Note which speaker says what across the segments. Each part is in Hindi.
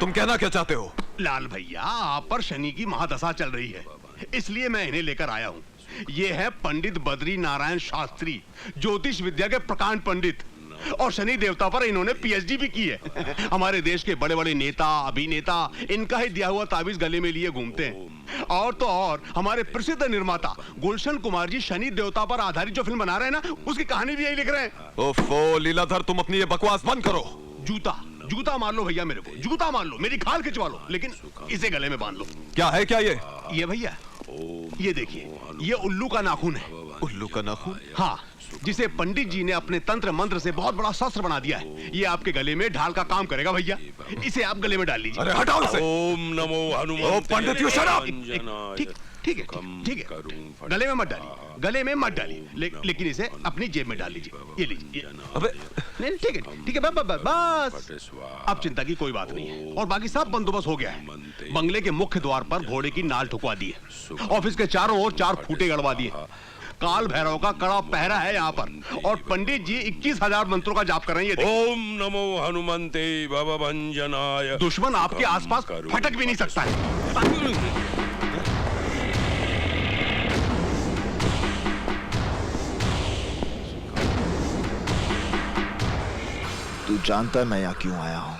Speaker 1: तुम कहना क्या चाहते हो?
Speaker 2: लाल भैया, आप पर शनि की महादशा चल रही है, इसलिए मैं इन्हें लेकर आया हूँ। ये है पंडित बद्री नारायण शास्त्री, ज्योतिष विद्या के प्रकांड पंडित, और शनि देवता पर इन्होंने पीएचडी भी की है। हमारे देश के बड़े बड़े नेता, अभिनेता इनका ही दिया हुआ ताबीज गले में लिए घूमते हैं। और तो और हमारे प्रसिद्ध निर्माता गुलशन कुमार जी शनि देवता पर आधारित जो फिल्म बना रहे हैं ना, उसकी कहानी भी यही लिख रहे हैं।
Speaker 1: ओफो लीलाधर, तुम अपनी ये बकवास बंद करो।
Speaker 2: जूता मार लो भैया, मेरे को जूता मार लो, मेरी खाल खिंचवा लो, लेकिन इसे गले में बांध लो।
Speaker 1: क्या है क्या
Speaker 2: ये भैया, ये देखिए, ये उल्लू का नाखून है।
Speaker 1: उल्लू का नाखून?
Speaker 2: हाँ, जिसे पंडित जी ने अपने तंत्र मंत्र से बहुत बड़ा शस्त्र बना दिया है। ये आपके गले में ढाल का काम करेगा भैया, इसे आप गले में डाल लीजिए।
Speaker 1: अरे हटाओ इसे।
Speaker 3: ओम नमो हनुमते।
Speaker 1: पंडित यू शट अप।
Speaker 2: ठीक है, गले में मत डालिए, गले में मत डालिए, लेकिन इसे अपनी जेब में डाल लीजिए। ये लीजिए।
Speaker 1: अबे
Speaker 2: नहीं, ठीक है, बस अब चिंता की कोई बात नहीं है, और बाकी सब बंदोबस्त हो गया है। बंगले के मुख्य द्वार पर घोड़े की नाल ठुकवा दी है, ऑफिस के चारों ओर 4 खूंटे गड़वा दिए, काल भैरव का कड़ा पहरा है यहाँ पर, और पंडित जी 21,000 मंत्रों का जाप कर रहे हैं।
Speaker 3: ओम नमो हनुमते भवभंजनाय।
Speaker 2: दुश्मन आपके आसपास फटक भी नहीं सकता है।
Speaker 4: तू जानता है मैं यहाँ क्यों आया हूँ?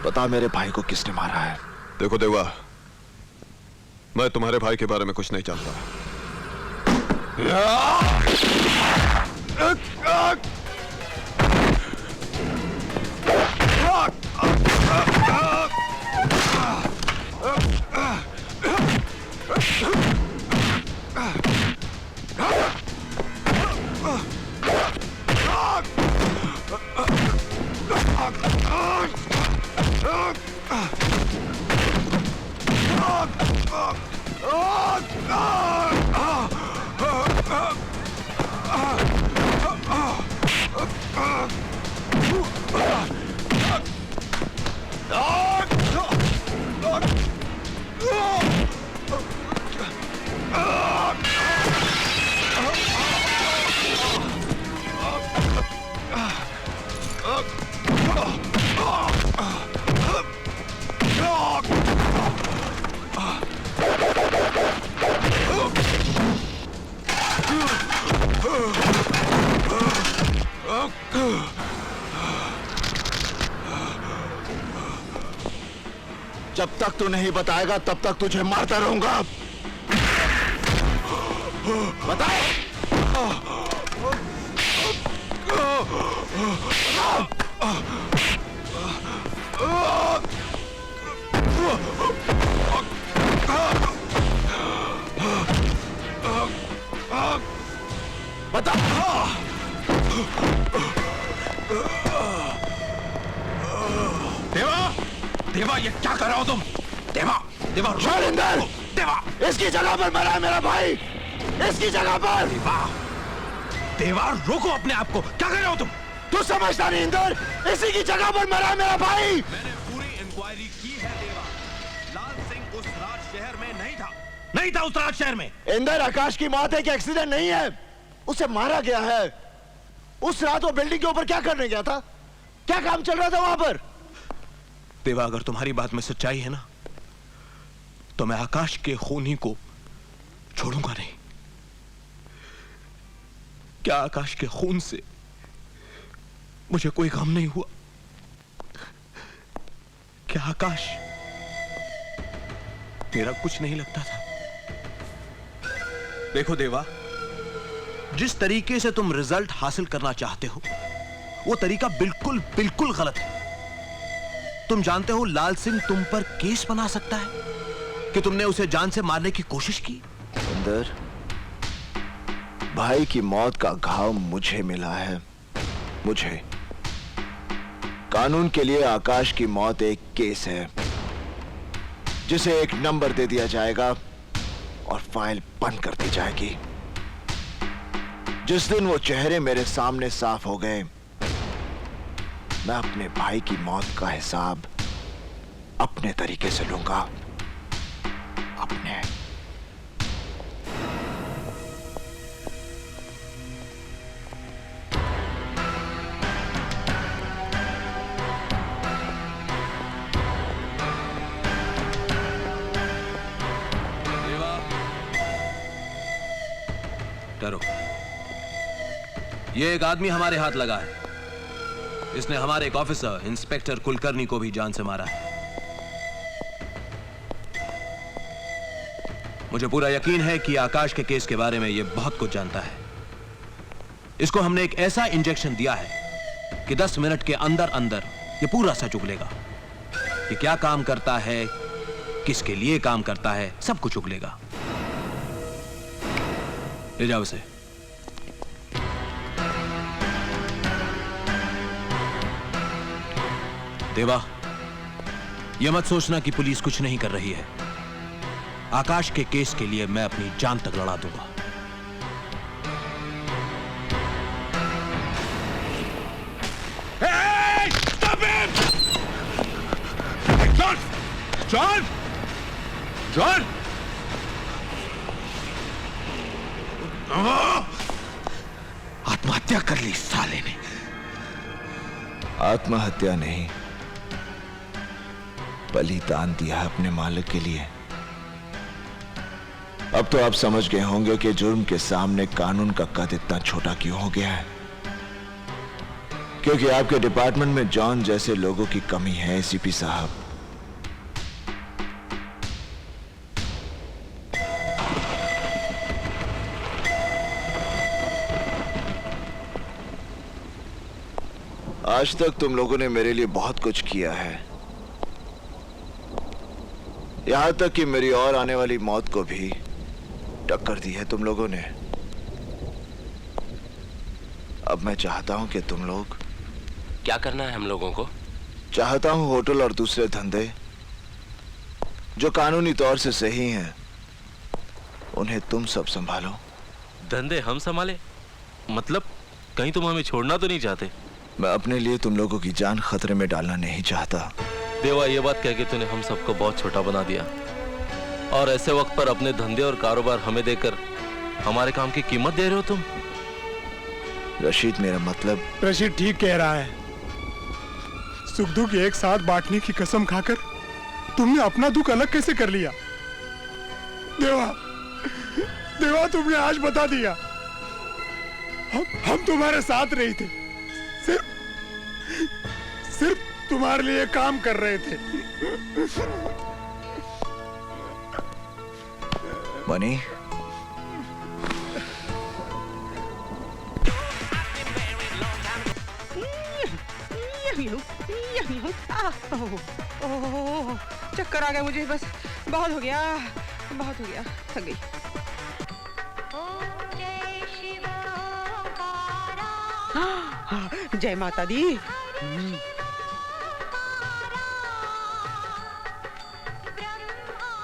Speaker 4: बता मेरे भाई को किसने मारा है?
Speaker 1: देखो देवा, मैं तुम्हारे भाई के बारे में कुछ नहीं जानता।
Speaker 4: जब तक तू नहीं बताएगा तब तक तुझे मारता रहूंगा। बता। बता।
Speaker 1: देवा, ये क्या कर रहे हो तुम? देवा
Speaker 4: शैलेंद्र,
Speaker 1: देवा,
Speaker 4: इसकी जगह पर मरा है मेरा भाई, इसकी जगह पर।
Speaker 1: देवा रोको अपने आप को, क्या कर रहे हो तुम?
Speaker 4: तू समझता नहीं इंदर, इसी की जगह पर मरा है मेरा भाई।
Speaker 1: मैंने पूरी इंक्वायरी की है देवा, लाल सिंह उस राज शहर में नहीं था उस राज शहर में।
Speaker 4: इंदर, आकाश की मौत एक एक्सीडेंट नहीं है, उसे मारा गया है। उस रात वो बिल्डिंग के ऊपर क्या करने गया था? क्या काम चल रहा था वहां पर?
Speaker 2: देवा, अगर तुम्हारी बात में सच्चाई है ना, तो मैं आकाश के खूनी को छोड़ूंगा नहीं। क्या आकाश के खून से मुझे कोई गम नहीं हुआ? क्या आकाश तेरा कुछ नहीं लगता था? देखो देवा, जिस तरीके से तुम रिजल्ट हासिल करना चाहते हो, वो तरीका बिल्कुल गलत है। तुम जानते हो लाल सिंह तुम पर केस बना सकता है कि तुमने उसे जान से मारने की कोशिश की।
Speaker 4: इंदर, भाई की मौत का घाव मुझे मिला है, मुझे। कानून के लिए आकाश की मौत एक केस है, जिसे एक नंबर दे दिया जाएगा और फाइल बंद कर दी जाएगी। जिस दिन वो चेहरे मेरे सामने साफ हो गए, मैं अपने भाई की मौत का हिसाब अपने तरीके से लूंगा, अपने।
Speaker 5: ये एक आदमी हमारे हाथ लगा है। इसने हमारे एक ऑफिसर इंस्पेक्टर कुलकर्णी को भी जान से मारा है। मुझे पूरा यकीन है कि आकाश के केस के बारे में ये बहुत कुछ जानता है। इसको हमने एक ऐसा इंजेक्शन दिया है कि 10 मिनट के अंदर अंदर ये पूरा सच उगलेगा। ये क्या काम करता है, किसके लिए काम करता है, सब कुछ उगलेगा। ले जाओ उसे। देवा, यह मत सोचना कि पुलिस कुछ नहीं कर रही है। आकाश के केस के लिए मैं अपनी जान तक लड़ा दूंगा।
Speaker 2: जॉन! जॉन!
Speaker 5: आत्महत्या कर ली साले ने।
Speaker 4: आत्महत्या नहीं, बलिदान दिया है अपने मालिक के लिए। अब तो आप समझ गए होंगे कि जुर्म के सामने कानून का कद इतना छोटा क्यों हो गया है। क्योंकि आपके डिपार्टमेंट में जॉन जैसे लोगों की कमी है एसीपी साहब। आज तक तुम लोगों ने मेरे लिए बहुत कुछ किया है, यहां तक कि मेरी और आने वाली मौत को भी टक्कर दी है तुम लोगों ने। अब मैं चाहता हूं कि तुम लोग।
Speaker 6: क्या करना है हम लोगों को?
Speaker 4: चाहता हूं होटल और दूसरे धंधे जो कानूनी तौर से सही हैं, उन्हें तुम सब संभालो।
Speaker 6: धंधे हम संभाले? मतलब कहीं तुम हमें छोड़ना तो नहीं चाहते?
Speaker 4: मैं अपने लिए तुम लोगों की जान खतरे में डालना नहीं चाहता।
Speaker 6: देवा, ये बात कह के तूने हम सबको बहुत छोटा बना दिया, और ऐसे वक्त पर अपने धंधे और कारोबार हमें देकर हमारे काम की कीमत दे रहे हो तुम।
Speaker 4: रशीद, मेरा मतलब।
Speaker 7: रशीद ठीक कह रहा है। सुख दुख एक साथ बांटने की कसम खाकर तुमने अपना दुख अलग कैसे कर लिया? देवा, देवा, तुमने आज बता दिया। हम तुम्हारे साथ नहीं थे, सिर्फ तुम्हारे लिए काम कर रहे थे।
Speaker 4: मनी,
Speaker 8: चक्कर आ गया मुझे, बस बहुत हो गया, बहुत हो गया, थक गई। जय माता दी।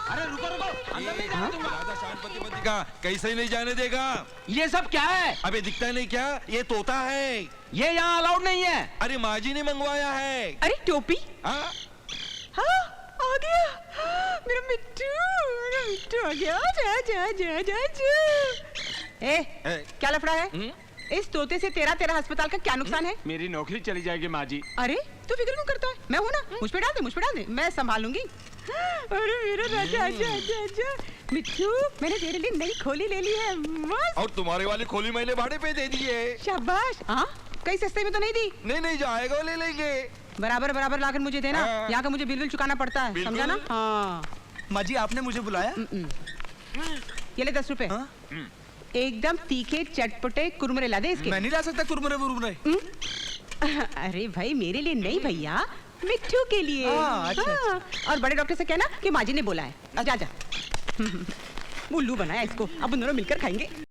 Speaker 1: अरे रुको रुको, अंदर नहीं जाने दूंगा। राजा शांति का कैसे नहीं जाने देगा?
Speaker 9: ये सब क्या है?
Speaker 1: अबे दिखता नहीं क्या? ये तोता है।
Speaker 9: ये यहाँ अलाउड नहीं है।
Speaker 1: अरे माँ जी ने मंगवाया है।
Speaker 8: अरे टोपी।
Speaker 1: हाँ?
Speaker 8: हाँ, आ गया मेरा मिट्टू, मेरा मिट्टू आ गया। जा जा जा जा जा। क्या लफड़ा है? इस तोते से तेरा अस्पताल का क्या नुकसान है?
Speaker 7: मेरी नौकरी चली जाएगी माँ जी।
Speaker 8: अरे तू फिक्र क्यों करता है? मैं हूँ ना, मुझ पे डाल दे, मैं संभालूंगी। अरे मेरा राजा, आजा आजा आजा। मिट्टू, मैंने तेरे लिए नई खोली ले ली है, मस्त।
Speaker 1: और तुम्हारे वाली खोली मैंने भाड़े पे दे दी है।
Speaker 8: शाबाश। हाँ, कहीं सस्ते में तो नहीं दी?
Speaker 1: नहीं जाएगा, वो ले लेंगे।
Speaker 8: बराबर लाकर मुझे देना। यहाँ का मुझे बिल चुकाना पड़ता है, समझा ना? हाँ।
Speaker 9: माँ जी, आपने मुझे बुलाया?
Speaker 8: ये ले 10 रुपए। एकदम तीखे चटपटे कुरमुरे ला दे इसके।
Speaker 9: मैं नहीं ला सकता कुरमुरे।
Speaker 8: अरे भाई, मेरे लिए नहीं भैया, मिट्टू के लिए।
Speaker 9: अच्छा।
Speaker 8: और बड़े डॉक्टर से कहना कि माँ जी ने बोला है। जा जा। उल्लू बनाया इसको, अब उन दोनों मिलकर खाएंगे।